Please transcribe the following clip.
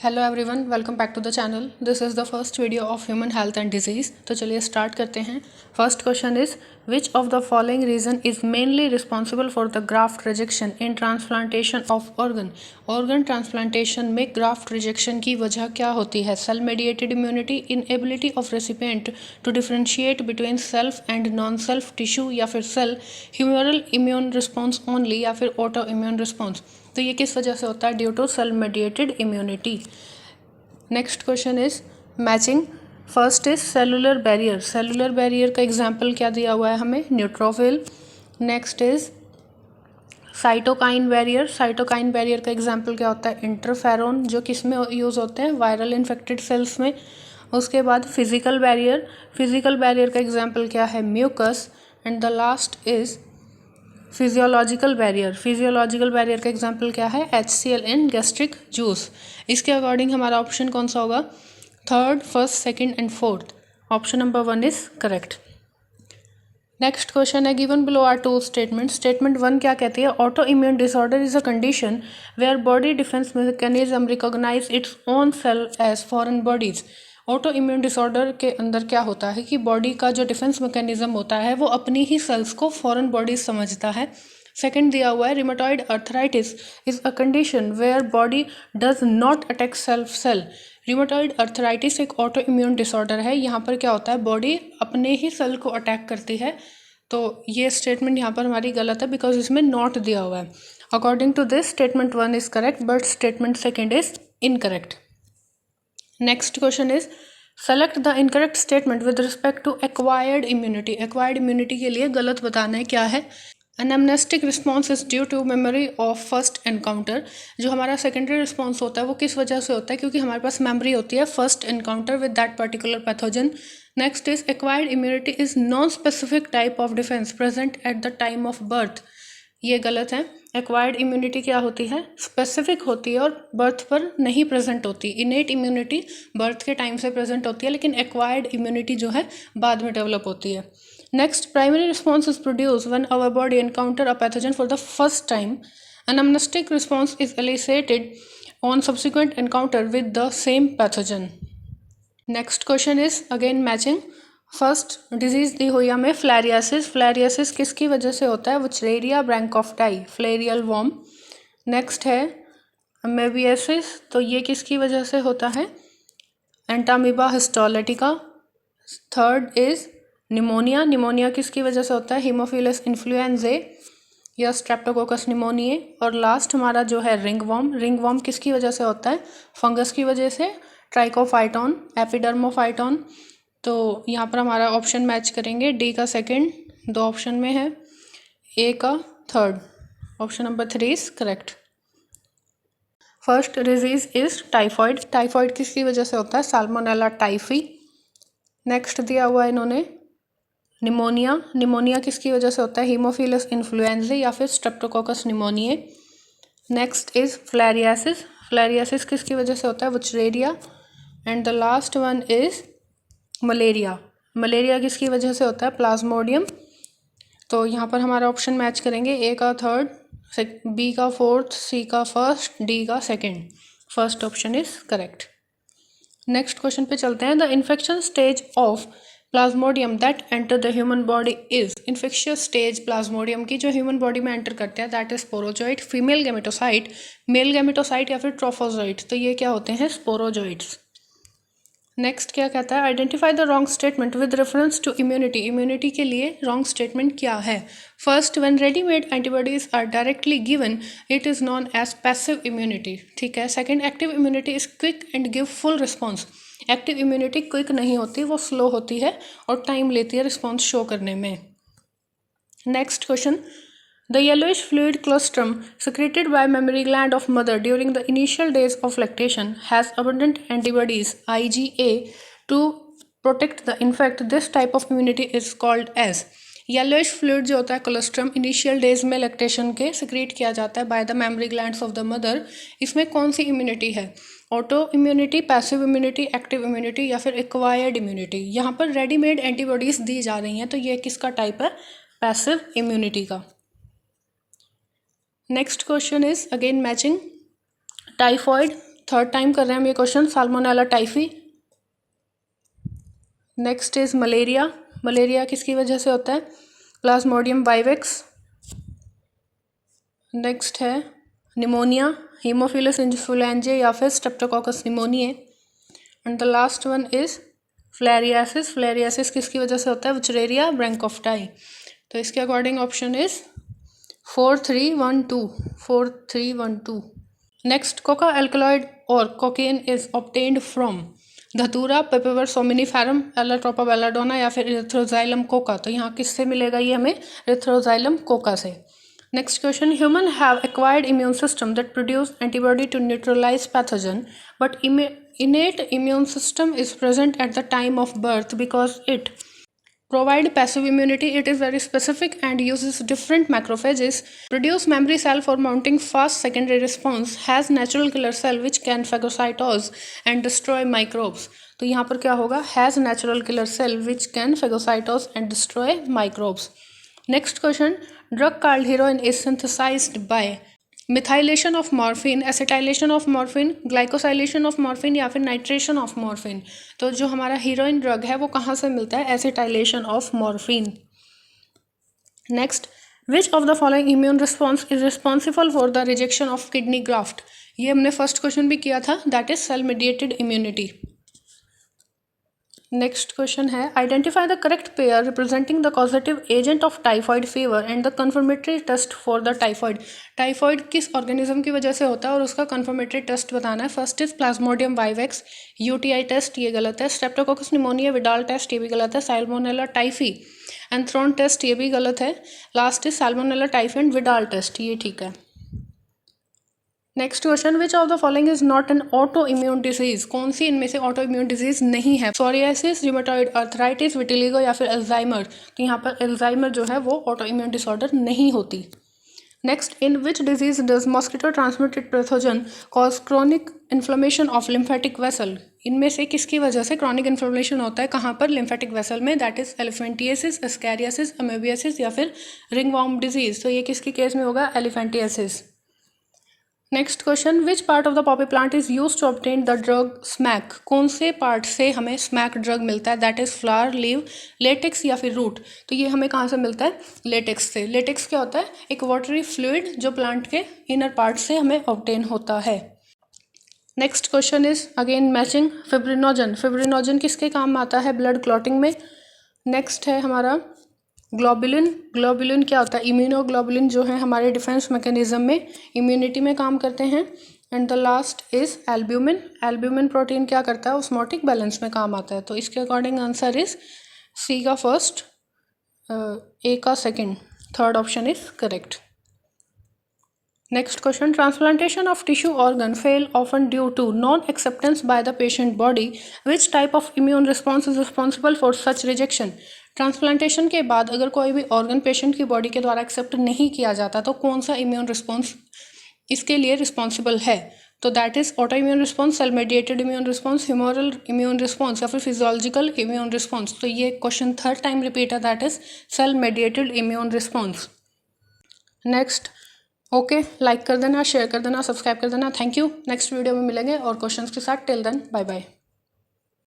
Hello everyone, welcome back to the channel. This is the first video of human health and disease. तो चलिए start करते हैं। First question is which of the following reason is mainly responsible for the graft rejection in transplantation of organ. Organ transplantation में graft rejection की वजह क्या होती है? Cell mediated immunity, inability of recipient to differentiate between self and non self tissue, या फिर cell humoral immune response only, या फिर ऑटो इम्यून रिस्पॉन्स। तो ये किस वजह से होता है? Due to cell mediated immunity. Next question is matching. First is cellular barrier. Cellular barrier का एग्जाम्पल क्या दिया हुआ है हमें? Neutrophil. Next is cytokine barrier. Cytokine barrier का एग्जाम्पल क्या होता है? इंटरफेरोन, जो किस में यूज़ होते हैं? वायरल इन्फेक्टेड सेल्स में। उसके बाद फिजिकल बैरियर। फिजिकल बैरियर का एग्जाम्पल क्या है? Mucus. And the last is physiological barrier. Physiological barrier का एग्जांपल क्या है? HCl in gastric juice. इसके अकॉर्डिंग हमारा ऑप्शन कौन सा होगा? Third, first, second and fourth. Option number 1 is correct. Next question है given below are two statement. Statement 1 क्या कहती है? Auto immune disorder is a condition where body defence mechanism recognise it's own cell as foreign bodies. Auto immune disorder के अंदर क्या होता है कि बॉडी का जो डिफेंस मैकेनिज्म होता है वो अपनी ही सेल्स को फॉरेन बॉडीज समझता है। सेकंड दिया हुआ है rheumatoid arthritis is a condition where body does not attack self cell. Rheumatoid arthritis एक ऑटो इम्यून डिसऑर्डर है। यहाँ पर क्या होता है? बॉडी अपने ही सेल को अटैक करती है। तो ये स्टेटमेंट यहाँ पर हमारी गलत है बिकॉज इसमें नॉट दिया हुआ है। According to this statement 1 is correct but statement 2 is incorrect. Next question is select the incorrect statement with respect to acquired immunity. Acquired immunity के लिए गलत बताना है क्या है? Anamnestic response is due to memory of first encounter. जो हमारा secondary response होता है वो किस वजह से होता है? क्योंकि हमारे पास मेमोरी होती है first encounter with that particular pathogen. Next is acquired immunity is non specific type of defence present at the time of birth. ये गलत है। एक्वायर्ड इम्यूनिटी क्या होती है? स्पेसिफिक होती है और बर्थ पर नहीं प्रेजेंट होती। इनेट इम्यूनिटी बर्थ के टाइम से प्रेजेंट होती है, लेकिन एक्वायर्ड इम्यूनिटी जो है बाद में डेवलप होती है। Next, primary response is produce when our body encounter a pathogen for the first time. Anamnestic response is elicited on subsequent encounter with the same pathogen. Next question is again matching. First disease दी हुई हमें filariasis. Filariasis किसकी वजह से होता है? Wuchereria bancrofti, filarial worm. Next है amoebiasis, तो ये किसकी वजह से होता है? Entamoeba histolytica. Third is pneumonia. Pneumonia किसकी वजह से होता है? हीमोफिलस इन्फ्लुएंजाe या स्ट्रेप्टोकोकस निमोनिया। और लास्ट हमारा जो है रिंग वॉर्म। रिंग वॉर्म किसकी वजह से होता है? फंगस की वजह से, ट्राइकोफाइटोन, एपिडर्मोफाइटोन। तो यहाँ पर हमारा ऑप्शन मैच करेंगे। डी का सेकंड, 2 ऑप्शन में है, ए का third. Option number 3 is correct. First disease is typhoid. Typhoid किसकी वजह से होता है? Salmonella typhi. नेक्स्ट दिया हुआ है इन्होंने निमोनिया। निमोनिया किसकी वजह से होता है? हीमोफिलस इन्फ्लुएंजाe या फिर Streptococcus pneumoniae. Next is filariasis. Filariasis किसकी वजह से होता है? Wuchereria. And the last one is malaria. Malaria किसकी वजह से होता है? प्लाज्मोडियम। तो यहाँ पर हमारा ऑप्शन मैच करेंगे, ए का थर्ड, बी का फोर्थ, सी का फर्स्ट, डी का second. First option is correct. Next question पे चलते हैं। The infection stage of Plasmodium that enter the human body is. Infectious stage Plasmodium की जो ह्यूमन बॉडी में एंटर करते हैं that is sporozoite, female gametocyte, male gametocyte या फिर ट्रोफोजोइट। तो ये क्या होते हैं? स्पोरोजोइट्स। नेक्स्ट क्या कहता है? Identify the wrong statement with reference to immunity. Immunity के लिए रॉन्ग स्टेटमेंट क्या है? First, when readymade antibodies are directly given it is known as passive immunity. ठीक है। Second, active immunity is quick and give full response. Active immunity quick नहीं होती, वो slow होती है और टाइम लेती है रिस्पॉन्स शो करने में। Next question, the yellowish fluid colostrum secreted by mammary gland of mother during the initial days of lactation has abundant antibodies IgA to protect the infect. This type of immunity is called as। Yellowish fluid जो होता है colostrum initial days में lactation के secrete किया जाता है by the mammary glands of the mother. इसमें कौन सी इम्यूनिटी है? Auto immunity, passive immunity, active immunity या फिर एक्वायर्ड इम्यूनिटी। यहाँ पर रेडीमेड एंटीबॉडीज दी जा रही हैं, तो ये किसका टाइप है? पैसिव इम्यूनिटी का। Next question is again matching. Typhoid third time कर रहे हैं हम ये question. Salmonella typhi. Next is malaria. Malaria किसकी वजह से होता है? Plasmodium vivax. नेक्स्ट है निमोनिया, हीमोफिलस इन्फ्लुएंजाe या फिर Streptococcus pneumoniae. And the last one is filariasis. Filariasis किसकी वजह से होता है? Wuchereria bancrofti. तो इसके according option is 4312, 4312। Next, coca alkaloid और कोकेन इज ऑब्टेन्ड फ्रॉम धतूरा, पेपेवर सोमिनिफेरम, एलाट्रोपा बेलाडोना या फिर इरिथ्रोजाइलम कोका। तो यहाँ किससे मिलेगा ये हमें? इरिथ्रोजाइलम कोका से। Next question, human have acquired immune system that produce antibody to neutralise pathogen but innate immune system is present at the time of birth because it provide passive immunity. It is very specific and uses different macrophages, produce memory cell for mounting fast secondary response, has natural killer cell which can phagocytose and destroy microbes. तो यहाँ पर क्या होगा? has natural killer cell which can phagocytose and destroy microbes. Next question, drug called heroin is synthesized by methylation of morphine, acetylation of morphine, glycosylation of morphine या फिर nitration of morphine. तो जो हमारा हीरोइन ड्रग है वो कहाँ से मिलता है? Acetylation of morphine. Next, which of the following immune response is responsible for the rejection of kidney graft? ये हमने फर्स्ट क्वेश्चन भी किया था, that is cell mediated immunity. Next question है, identify the correct pair representing the causative agent of typhoid fever and the confirmatory test for the typhoid. Typhoid किस organism की वजह से होता है और उसका कन्फर्मेटरी टेस्ट बताना है। First is Plasmodium vivax, UTI test ये गलत है, स्ट्रेप्टोकोकस निमोनिया विडाल टेस्ट ये भी गलत है, साल्मोनेला टाइफी एंथ्रोन टेस्ट ये भी गलत है, last is Salmonella typhi and Widal test ये ठीक है। Next question, which of the following is not an auto immune disease? कौन सी इनमें से ऑटो इम्यून डिजीज नहीं है? सोरियासिस, रिमेटॉइड अर्थराइटिस, विटिलिगो या फिर अल्जाइमर। तो यहाँ पर अल्जाइमर जो है वो ऑटो इम्यून डिसऑर्डर नहीं होती। Next, in which disease does mosquito transmitted pathogen cause chronic inflammation of lymphatic vessel? इनमें से किसकी वजह से क्रॉनिक इन्फ्लेमेशन होता है? कहाँ पर? लिम्फेटिक वेसल में, दैट इज एलिफेंटियासिस, एस्कैरियासिस, अमेबियासिस या फिर रिंगवॉर्म डिजीज। तो ये किसके केस में होगा? Elephantiasis. Next question, which part of the poppy plant is use to obtain the drug smack? कौन से पार्ट से हमें स्मैक ड्रग मिलता है? That is flower, leave, latex या फिर रूट। तो ये हमें कहाँ से मिलता है? लेटेक्स से। लेटेक्स क्या होता है? एक वाटरी फ्लूइड जो प्लांट के इनर पार्ट से हमें ऑब्टेन होता है। Next question is again matching, fibrinogen. Fibrinogen किसके काम आता है? ब्लड क्लॉटिंग में। नेक्स्ट है हमारा ग्लोबुलिन। ग्लोबुलिन क्या होता है? इम्यूनोग्लोबुलिन जो है हमारे डिफेंस मैकेनिज्म में इम्यूनिटी में काम करते हैं। And the last is albumin. Albumin protein क्या करता है? ऑस्मोटिक बैलेंस में काम आता है। तो इसके अकॉर्डिंग आंसर इज सी का फर्स्ट, ए का second, third option is correct. Next question, transplantation of tissue organ fail often due to non acceptance by the patient body. Which type of immune response is responsible for such rejection? Transplantation के बाद अगर कोई भी organ patient की body के द्वारा accept नहीं किया जाता तो कौन सा इम्यून रिस्पॉन्स इसके लिए रिस्पॉन्सिबल है? तो that is auto immune response, cell mediated immune response, humoral immune response या फिर फिजियोलॉजिकल इम्यून रिस्पॉन्स। तो ये क्वेश्चन थर्ड टाइम रिपीट है, that is cell mediated immune response. Next, okay, like कर देना, शेयर कर देना, सब्सक्राइब कर देना। Thank you. नेक्स्ट वीडियो में मिलेंगे और क्वेश्चंस के साथ। Till then, bye bye.